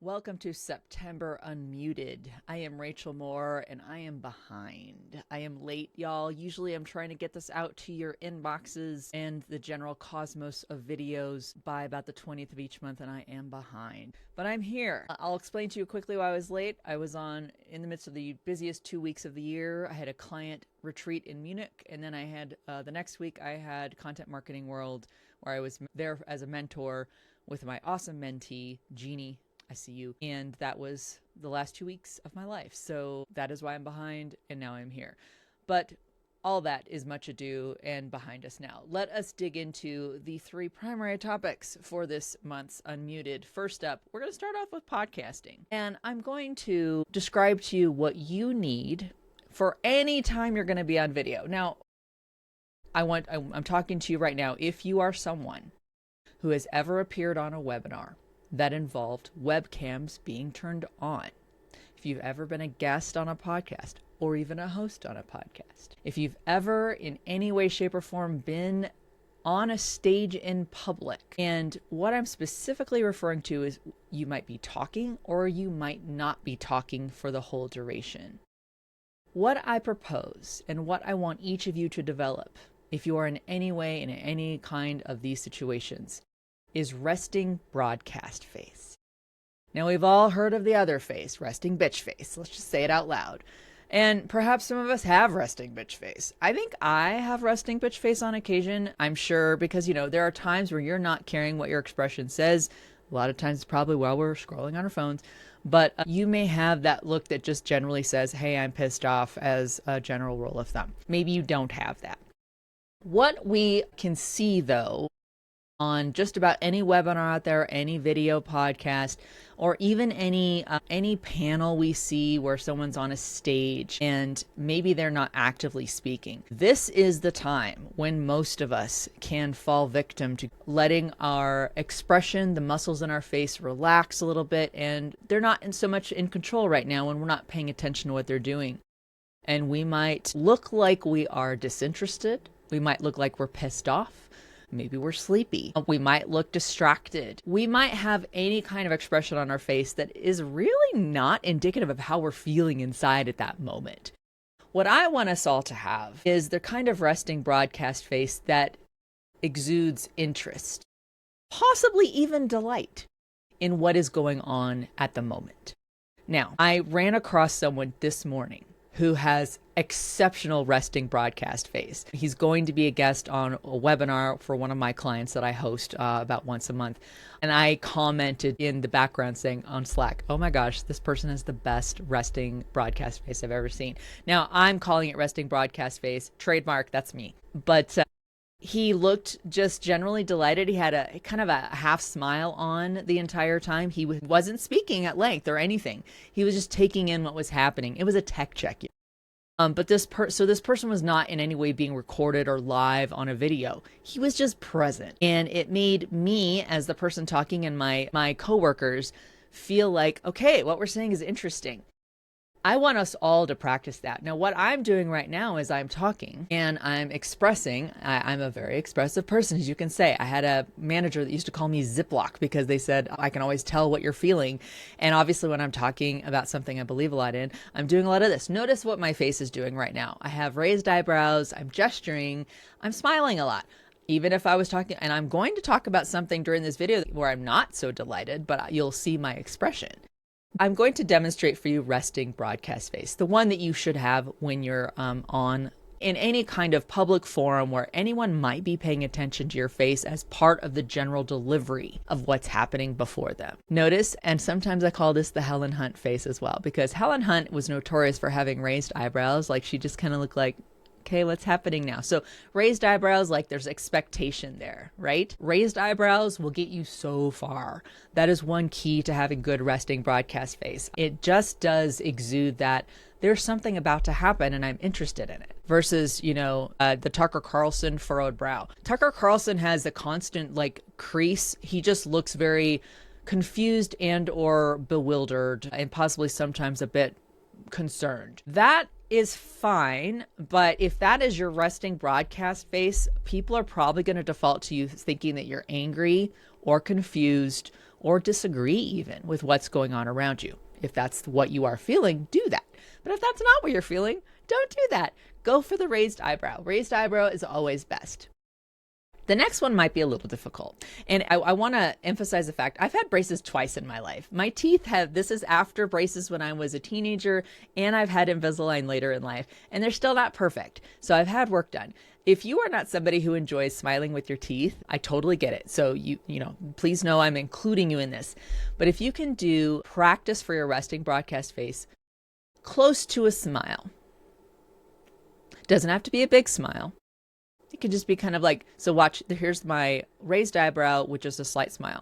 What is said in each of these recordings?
Welcome to September Unmuted. I am Rachel Moore and I am behind. I am late, y'all. Usually I'm trying to get this out to your inboxes and the general cosmos of videos by about the 20th of each month, and I am behind. But I'm here. I'll explain to you quickly why I was late. I was in the midst of the busiest 2 weeks of the year. I had a client retreat in Munich, and then I had the next week I had Content Marketing World, where I was there as a mentor with my awesome mentee, Jeannie. I see you. And that was the last 2 weeks of my life. So that is why I'm behind, and now I'm here. But all that is much ado and behind us now. Let us dig into the three primary topics for this month's Unmuted. First up, we're going to start off with podcasting. And I'm going to describe to you what you need for any time you're going to be on video. Now, I'm talking to you right now. If you are someone who has ever appeared on a webinar that involved webcams being turned on, if you've ever been a guest on a podcast or even a host on a podcast, if you've ever in any way, shape, or form been on a stage in public, and what I'm specifically referring to is you might be talking or you might not be talking for the whole duration. What I propose and what I want each of you to develop, if you are in any way in any kind of these situations, is resting broadcast face. Now, we've all heard of the other face, resting bitch face. Let's just say it out loud. And perhaps some of us have resting bitch face. I think I have resting bitch face on occasion, I'm sure, because, there are times where you're not caring what your expression says. A lot of times it's probably while we're scrolling on our phones. But you may have that look that just generally says, hey, I'm pissed off, as a general rule of thumb. Maybe you don't have that. What we can see, though, on just about any webinar out there, any video podcast, or even any panel we see where someone's on a stage and maybe they're not actively speaking. This is the time when most of us can fall victim to letting our expression, the muscles in our face relax a little bit, and they're not so much in control right now when we're not paying attention to what they're doing. And we might look like we are disinterested. We might look like we're pissed off. Maybe we're sleepy. We might look distracted. We might have any kind of expression on our face that is really not indicative of how we're feeling inside at that moment. What I want us all to have is the kind of resting broadcast face that exudes interest, possibly even delight in what is going on at the moment. Now, I ran across someone this morning who has exceptional resting broadcast face. He's going to be a guest on a webinar for one of my clients that I host about once a month. And I commented in the background saying on Slack, oh my gosh, this person has the best resting broadcast face I've ever seen. Now, I'm calling it resting broadcast face. Trademark, that's me. But he looked just generally delighted. He had a kind of a half smile on the entire time. He wasn't speaking at length or anything. He was just taking in what was happening. It was a tech check. But this person was not in any way being recorded or live on a video. He was just present. And it made me, as the person talking, and my coworkers feel like, okay, what we're saying is interesting. I want us all to practice that. Now, what I'm doing right now is I'm talking and I'm expressing. I'm a very expressive person, as you can say. I had a manager that used to call me Ziploc because they said, I can always tell what you're feeling. And obviously when I'm talking about something I believe a lot in, I'm doing a lot of this. Notice what my face is doing right now. I have raised eyebrows, I'm gesturing, I'm smiling a lot. Even if I was talking, and I'm going to talk about something during this video where I'm not so delighted, but you'll see my expression. I'm going to demonstrate for you resting broadcast face, the one that you should have when you're on in any kind of public forum where anyone might be paying attention to your face as part of the general delivery of what's happening before them. Notice, and sometimes I call this the Helen Hunt face as well, because Helen Hunt was notorious for having raised eyebrows. Like she just kind of looked like, okay, what's happening now? So raised eyebrows, like there's expectation there, right? Raised eyebrows will get you so far. That is one key to having good resting broadcast face. It just does exude that there's something about to happen and I'm interested in it. Versus, the Tucker Carlson furrowed brow. Tucker Carlson has a constant crease. He just looks very confused and or bewildered and possibly sometimes a bit concerned. That is fine, but if that is your resting broadcast face, people are probably going to default to you thinking that you're angry or confused or disagree even with what's going on around you. If that's what you are feeling, do that. But if that's not what you're feeling, don't do that. Go for the raised eyebrow. Raised eyebrow is always best. The next one might be a little difficult. And I want to emphasize the fact I've had braces twice in my life. My teeth this is after braces when I was a teenager, and I've had Invisalign later in life, and they're still not perfect. So I've had work done. If you are not somebody who enjoys smiling with your teeth, I totally get it. So please know I'm including you in this. But if you can do practice for your resting broadcast face, close to a smile. Doesn't have to be a big smile. It could just be kind of like, so watch, here's my raised eyebrow with just a slight smile.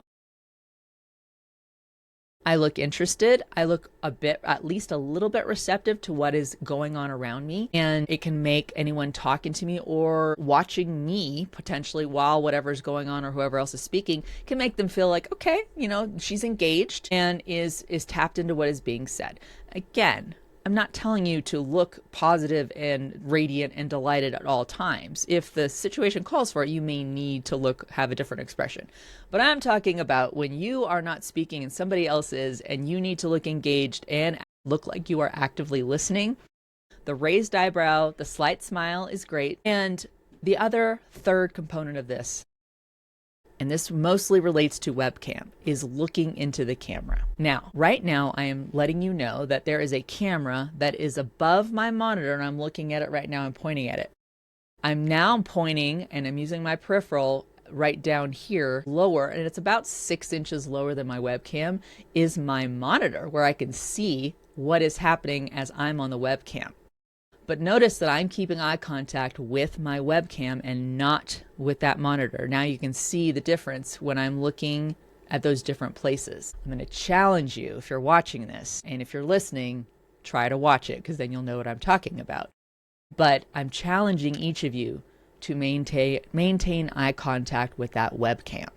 I look interested. I look at least a little bit receptive to what is going on around me. And it can make anyone talking to me or watching me potentially while whatever's going on or whoever else is speaking can make them feel like, okay, she's engaged and is tapped into what is being said. Again, I'm not telling you to look positive and radiant and delighted at all times. If the situation calls for it, you may need to have a different expression. But I'm talking about when you are not speaking and somebody else is, and you need to look engaged and look like you are actively listening. The raised eyebrow, the slight smile is great. And the other third component of this, and this mostly relates to webcam, is looking into the camera. Now, right now, I am letting you know that there is a camera that is above my monitor, and I'm looking at it right now and pointing at it. I'm now pointing, and I'm using my peripheral right down here, lower, and it's about 6 inches lower than my webcam, is my monitor, where I can see what is happening as I'm on the webcam. But notice that I'm keeping eye contact with my webcam and not with that monitor. Now you can see the difference when I'm looking at those different places. I'm going to challenge you, if you're watching this, and if you're listening, try to watch it, because then you'll know what I'm talking about. But I'm challenging each of you to maintain eye contact with that webcam.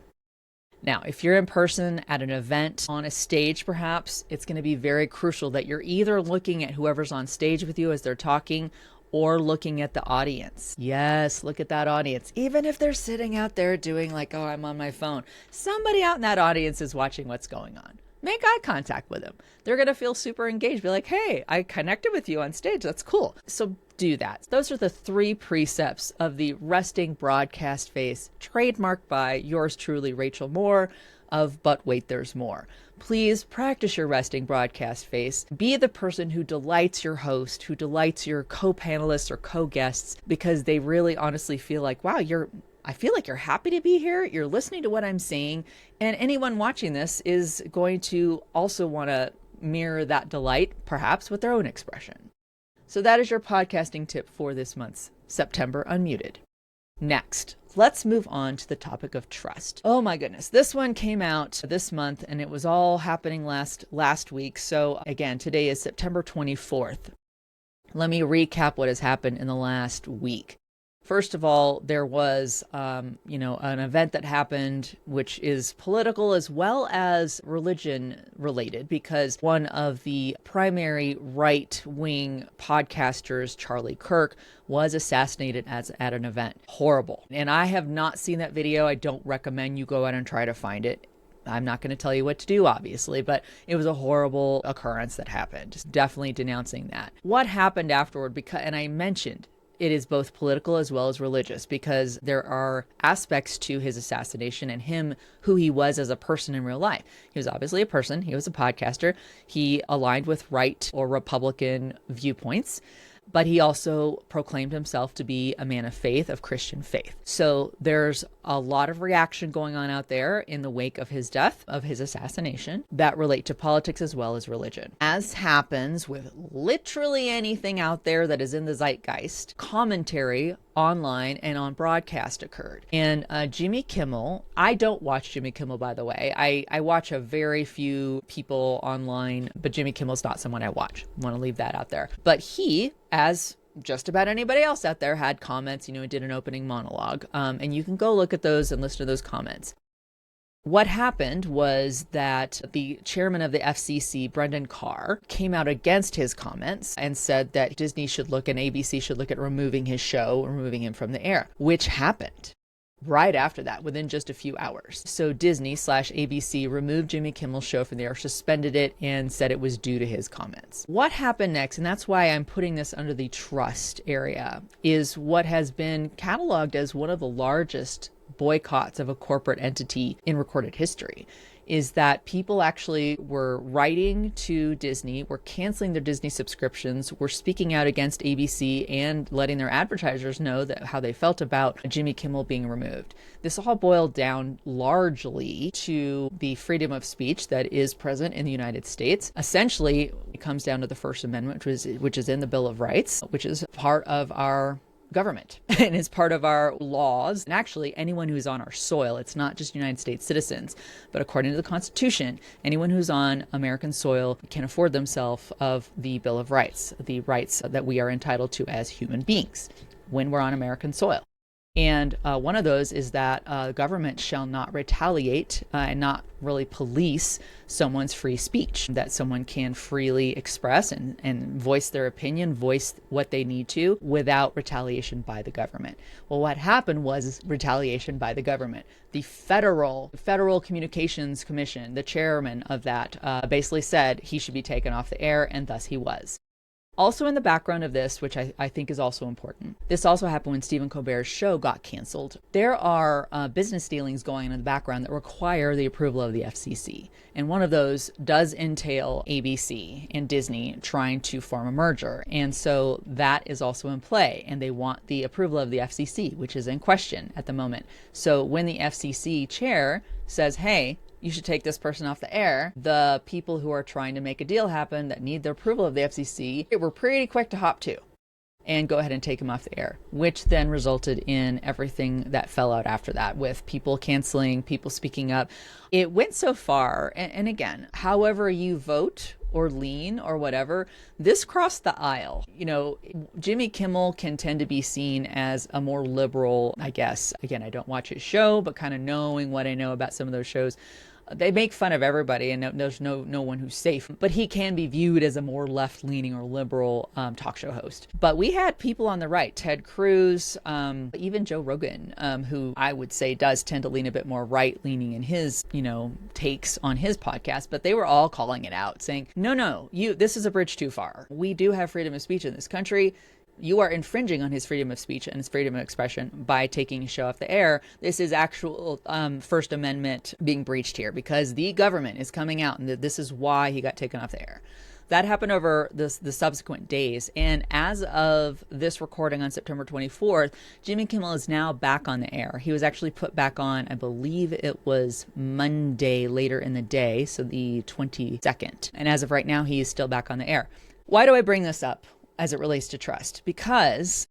Now, if you're in person at an event, on a stage perhaps, it's going to be very crucial that you're either looking at whoever's on stage with you as they're talking or looking at the audience. Yes, look at that audience. Even if they're sitting out there doing like, oh, I'm on my phone, somebody out in that audience is watching what's going on. Make eye contact with them. They're going to feel super engaged. Be like, hey, I connected with you on stage. That's cool. So do that. Those are the 3 precepts of the resting broadcast face, trademarked by yours truly, Rachel Moore of But Wait, There's More. Please practice your resting broadcast face. Be the person who delights your host, who delights your co-panelists or co-guests, because they really honestly feel like, wow, I feel like you're happy to be here. You're listening to what I'm saying. And anyone watching this is going to also want to mirror that delight, perhaps with their own expression. So that is your podcasting tip for this month's September Unmuted. Next, let's move on to the topic of trust. Oh my goodness. This one came out this month and it was all happening last week. So again, today is September 24th. Let me recap what has happened in the last week. First of all, there was, an event that happened, which is political as well as religion related, because one of the primary right-wing podcasters, Charlie Kirk, was assassinated at an event. Horrible. And I have not seen that video. I don't recommend you go out and try to find it. I'm not going to tell you what to do, obviously, but it was a horrible occurrence that happened. Just definitely denouncing that. What happened afterward, and I mentioned it is both political as well as religious, because there are aspects to his assassination and who he was as a person in real life. He was obviously a person. He was a podcaster. He aligned with right or Republican viewpoints, but he also proclaimed himself to be a man of faith, of Christian faith. So there's a lot of reaction going on out there in the wake of his death, of his assassination, that relate to politics as well as religion. As happens with literally anything out there that is in the zeitgeist, commentary online and on broadcast occurred. And Jimmy Kimmel, I don't watch Jimmy Kimmel, by the way. I watch a very few people online, but Jimmy Kimmel's not someone I watch. I want to leave that out there. But he, as just about anybody else out there, had comments, did an opening monologue. And you can go look at those and listen to those comments. What happened was that the chairman of the FCC, Brendan Carr, came out against his comments and said that Disney should look and ABC should look at removing his show, removing him from the air, which happened right after that, within just a few hours. So Disney/ABC removed Jimmy Kimmel's show from the air, suspended it, and said it was due to his comments. What happened next, and that's why I'm putting this under the trust area, is what has been cataloged as one of the largest boycotts of a corporate entity in recorded history, is that people actually were writing to Disney, were canceling their Disney subscriptions, were speaking out against ABC and letting their advertisers know that how they felt about Jimmy Kimmel being removed. This all boiled down largely to the freedom of speech that is present in the United States. Essentially, it comes down to the First Amendment, which is in the Bill of Rights, which is part of our government and is part of our laws. And actually, anyone who's on our soil, it's not just United States citizens, but according to the Constitution, anyone who's on American soil can afford themselves of the Bill of Rights, the rights that we are entitled to as human beings when we're on American soil. And one of those is that government shall not retaliate and not really police someone's free speech, that someone can freely express and voice their opinion, voice what they need to without retaliation by the government. Well, what happened was retaliation by the government. The Federal Communications Commission, the chairman of that, basically said he should be taken off the air, and thus he was. Also in the background of this, which I think is also important, this also happened when Stephen Colbert's show got canceled. There are business dealings going on in the background that require the approval of the FCC. And one of those does entail ABC and Disney trying to form a merger. And so that is also in play. And they want the approval of the FCC, which is in question at the moment. So when the FCC chair says, hey, you should take this person off the air, the people who are trying to make a deal happen that need the approval of the FCC, were pretty quick to hop to and go ahead and take him off the air, which then resulted in everything that fell out after that, with people canceling, people speaking up. It went so far, and again, however you vote or lean or whatever, this crossed the aisle. You know, Jimmy Kimmel can tend to be seen as a more liberal, I guess. Again, I don't watch his show, but kind of knowing what I know about some of those shows, they make fun of everybody, and there's no one who's safe. But he can be viewed as a more left-leaning or liberal talk show host. But we had people on the right, Ted Cruz, even Joe Rogan, who I would say does tend to lean a bit more right-leaning in his, takes on his podcast. But they were all calling it out, saying, no, this is a bridge too far. We do have freedom of speech in this country. You are infringing on his freedom of speech and his freedom of expression by taking his show off the air. This is actual First Amendment being breached here, because the government is coming out and this is why he got taken off the air. That happened over the subsequent days. And as of this recording on September 24th, Jimmy Kimmel is now back on the air. He was actually put back on, I believe it was Monday later in the day, so the 22nd. And as of right now, he is still back on the air. Why do I bring this up as it relates to trust? Because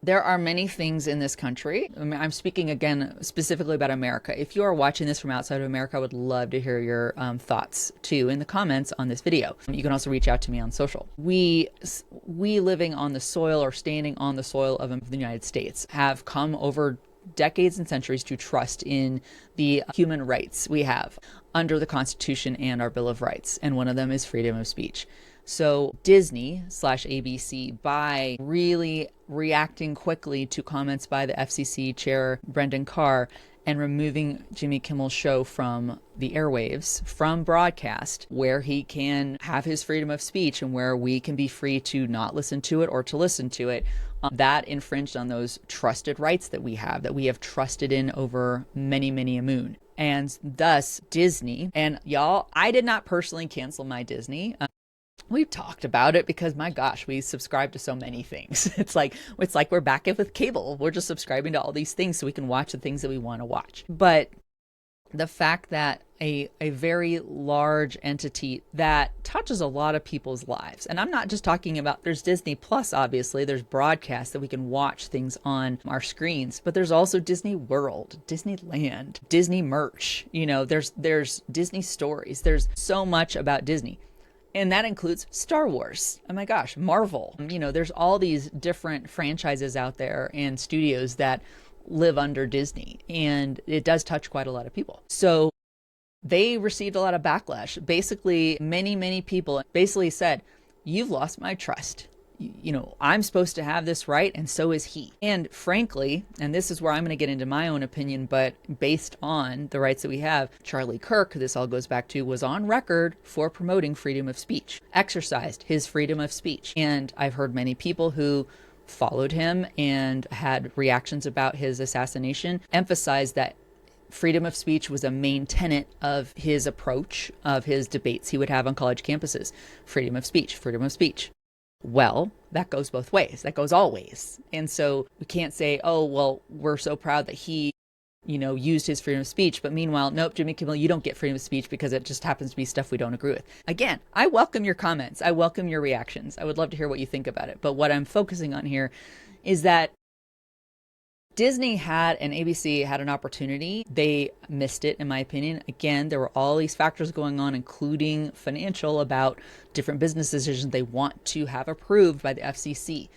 there are many things in this country. I'm speaking again specifically about America. If you are watching this from outside of America, I would love to hear your thoughts too in the comments on this video. You can also reach out to me on social. We living on the soil or standing on the soil of the United States have come over decades and centuries to trust in the human rights we have under the Constitution and our Bill of Rights. And one of them is freedom of speech. So Disney/ABC, by really reacting quickly to comments by the FCC chair, Brendan Carr, and removing Jimmy Kimmel's show from the airwaves, from broadcast, where he can have his freedom of speech and where we can be free to not listen to it or to listen to it, that infringed on those trusted rights that we have trusted in over many, many a moon. And thus Disney, and y'all, I did not personally cancel my Disney. We've talked about it because, my gosh, we subscribe to so many things. It's like we're back with cable. We're just subscribing to all these things so we can watch the things that we want to watch. But the fact that a very large entity that touches a lot of people's lives, and I'm not just talking about, there's Disney Plus, obviously, there's broadcast that we can watch things on our screens, but there's also Disney World, Disneyland, Disney merch, there's Disney stories. There's so much about Disney. And that includes Star Wars. Oh my gosh, Marvel. There's all these different franchises out there and studios that live under Disney, and it does touch quite a lot of people. So they received a lot of backlash. Basically, many people basically said, you've lost my trust. I'm supposed to have this right, and so is he. And frankly, and this is where I'm going to get into my own opinion, but based on the rights that we have, Charlie Kirk, this all goes back to, was on record for promoting freedom of speech, exercised his freedom of speech. And I've heard many people who followed him and had reactions about his assassination emphasize that freedom of speech was a main tenet of his approach, of his debates he would have on college campuses. Freedom of speech, freedom of speech. Well, that goes both ways. That goes all ways. And so we can't say, oh, well, we're so proud that he, used his freedom of speech. But meanwhile, nope, Jimmy Kimmel, you don't get freedom of speech because it just happens to be stuff we don't agree with. Again, I welcome your comments. I welcome your reactions. I would love to hear what you think about it. But what I'm focusing on here is that Disney had and ABC had an opportunity. They missed it, in my opinion. Again, there were all these factors going on, including financial, about different business decisions they want to have approved by the FCC.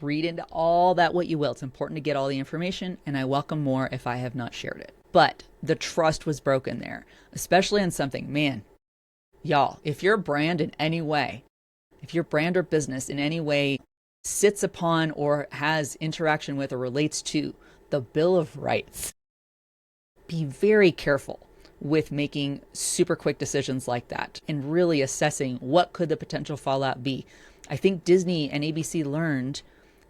Read into all that what you will. It's important to get all the information, and I welcome more if I have not shared it. But the trust was broken there, especially on something, man, y'all, if your brand in any way, if your brand or business in any way sits upon or has interaction with or relates to the Bill of Rights, be very careful with making super quick decisions like that and really assessing what could the potential fallout be. I think Disney and ABC learned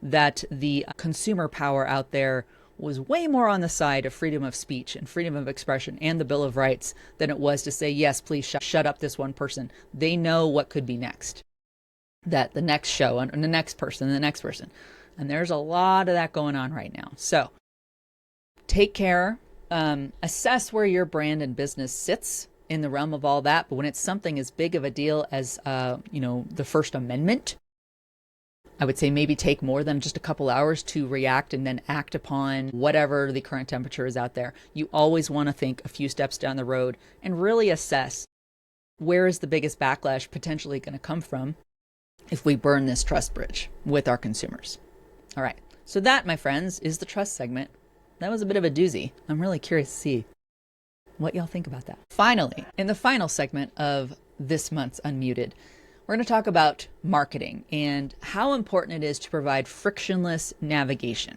that the consumer power out there was way more on the side of freedom of speech and freedom of expression and the Bill of Rights than it was to say, yes, please shut up this one person. They know what could be next. That the next show and the next person, And there's a lot of that going on right now. So take care, assess where your brand and business sits in the realm of all that. But when it's something as big of a deal as, the First Amendment, I would say maybe take more than just a couple hours to react and then act upon whatever the current temperature is out there. You always want to think a few steps down the road and really assess where is the biggest backlash potentially going to come from if we burn this trust bridge with our consumers. All right. So that, my friends, is the trust segment. That was a bit of a doozy. I'm really curious to see what y'all think about that. Finally, in the final segment of this month's Unmuted, we're going to talk about marketing and how important it is to provide frictionless navigation.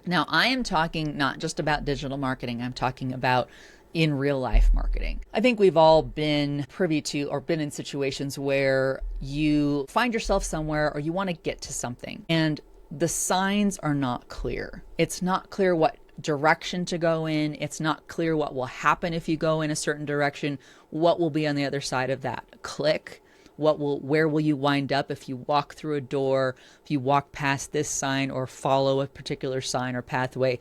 Now, I am talking not just about digital marketing. I'm talking about in real life marketing. I think we've all been privy to or been in situations where you find yourself somewhere or you want to get to something and the signs are not clear. It's not clear what direction to go in. It's not clear what will happen if you go in a certain direction, what will be on the other side of that click. Where will you wind up if you walk through a door, if you walk past this sign or follow a particular sign or pathway.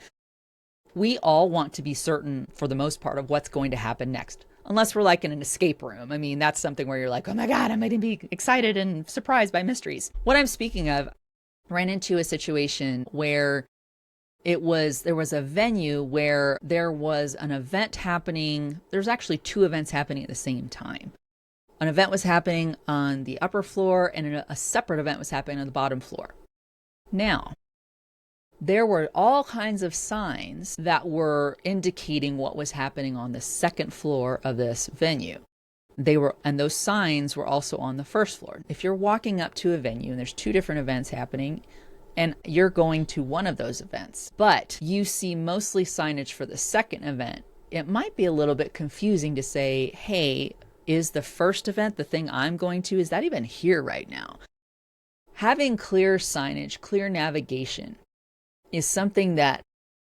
We all want to be certain, for the most part, of what's going to happen next. Unless we're like in an escape room. I mean, that's something where you're like, oh my God, I'm going to be excited and surprised by mysteries. What I'm speaking of, ran into a situation where there was a venue where there was an event happening. There's actually two events happening at the same time. An event was happening on the upper floor and a separate event was happening on the bottom floor. Now, there were all kinds of signs that were indicating what was happening on the second floor of this venue. And those signs were also on the first floor. If you're walking up to a venue and there's two different events happening and you're going to one of those events, but you see mostly signage for the second event, it might be a little bit confusing to say, hey, is the first event, the thing I'm going to, is that even here right now? Having clear signage, clear navigation is something that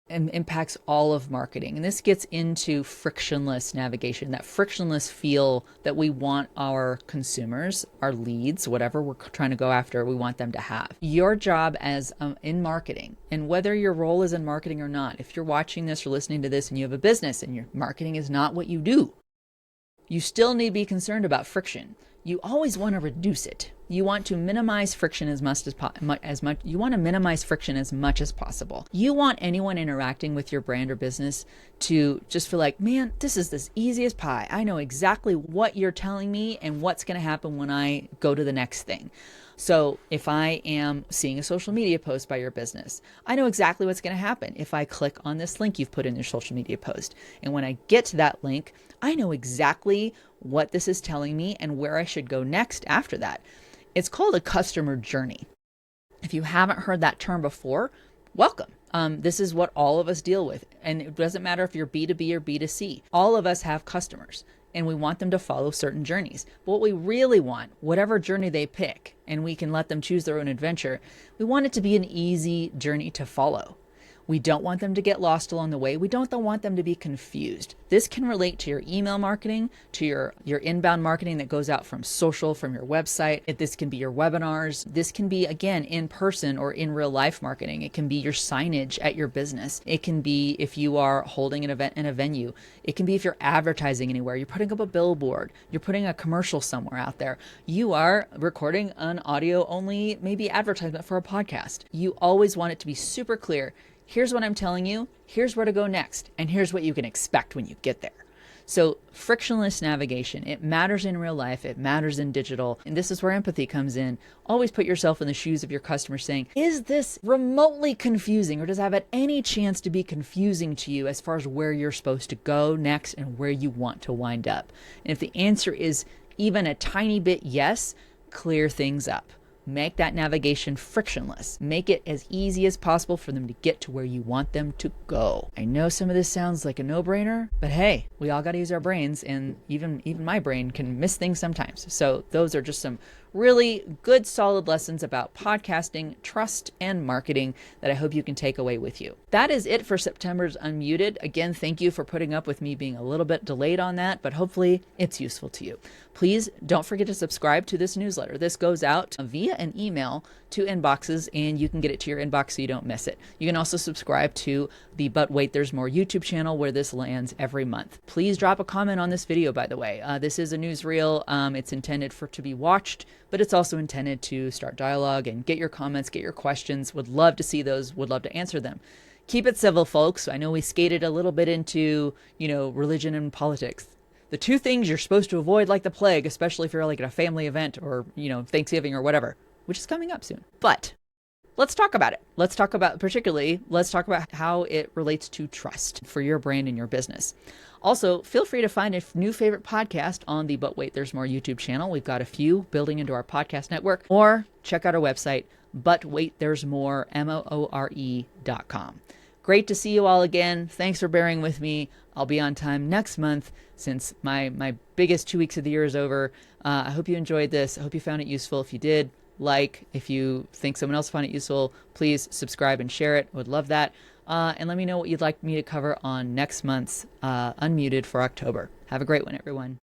impacts all of marketing. And this gets into frictionless navigation, that frictionless feel that we want our consumers, our leads, whatever we're trying to go after, we want them to have. Your job as in marketing, and whether your role is in marketing or not, if you're watching this or listening to this and you have a business and your marketing is not what you do, you still need to be concerned about friction. You always want to reduce it. You want to minimize friction as much. You want to minimize friction as much as possible. You want anyone interacting with your brand or business to just feel like, man, this is the easiest pie. I know exactly what you're telling me and what's going to happen when I go to the next thing. So if I am seeing a social media post by your business, I know exactly what's going to happen if I click on this link you've put in your social media post. And when I get to that link, I know exactly what this is telling me and where I should go next after that. It's called a customer journey. If you haven't heard that term before, welcome. This is what all of us deal with. And it doesn't matter if you're B2B or B2C. All of us have customers and we want them to follow certain journeys. But what we really want, whatever journey they pick, and we can let them choose their own adventure, we want it to be an easy journey to follow. We don't want them to get lost along the way. We don't want them to be confused. This can relate to your email marketing, to your inbound marketing that goes out from social, from your website. This can be your webinars. This can be, again, in person or in real life marketing. It can be your signage at your business. It can be if you are holding an event in a venue. It can be if you're advertising anywhere. You're putting up a billboard. You're putting a commercial somewhere out there. You are recording an audio only, maybe advertisement for a podcast. You always want it to be super clear. Here's what I'm telling you, here's where to go next, and here's what you can expect when you get there. So frictionless navigation, it matters in real life, it matters in digital, and this is where empathy comes in. Always put yourself in the shoes of your customer saying, is this remotely confusing, or does it have any chance to be confusing to you as far as where you're supposed to go next and where you want to wind up? And if the answer is even a tiny bit yes, clear things up. Make that navigation frictionless. Make it as easy as possible for them to get to where you want them to go. I know some of this sounds like a no-brainer, but hey, we all got to use our brains, and even my brain can miss things sometimes. So those are just some really good, solid lessons about podcasting, trust, and marketing that I hope you can take away with you. That is it for September's Unmuted. Again, thank you for putting up with me being a little bit delayed on that, but hopefully it's useful to you. Please don't forget to subscribe to this newsletter. This goes out via an email to inboxes, and you can get it to your inbox so you don't miss it. You can also subscribe to the But Wait, There's More YouTube channel where this lands every month. Please drop a comment on this video, by the way. This is a newsreel. It's intended to be watched, but it's also intended to start dialogue and get your comments, get your questions. Would love to see those, would love to answer them. Keep it civil, folks. I know we skated a little bit into, religion and politics. The two things you're supposed to avoid like the plague, especially if you're like at a family event or, Thanksgiving or whatever, which is coming up soon. But let's talk about it. Let's talk about how it relates to trust for your brand and your business. Also, feel free to find a new favorite podcast on the But Wait, There's More YouTube channel. We've got a few building into our podcast network, or check out our website, butwaitthere'smore.com. Great to see you all again. Thanks for bearing with me. I'll be on time next month since my biggest 2 weeks of the year is over. I hope you enjoyed this. I hope you found it useful. If you did, if you think someone else found it useful, please subscribe and share it. Would love that. And let me know what you'd like me to cover on next month's Unmuted for October. Have a great one, everyone.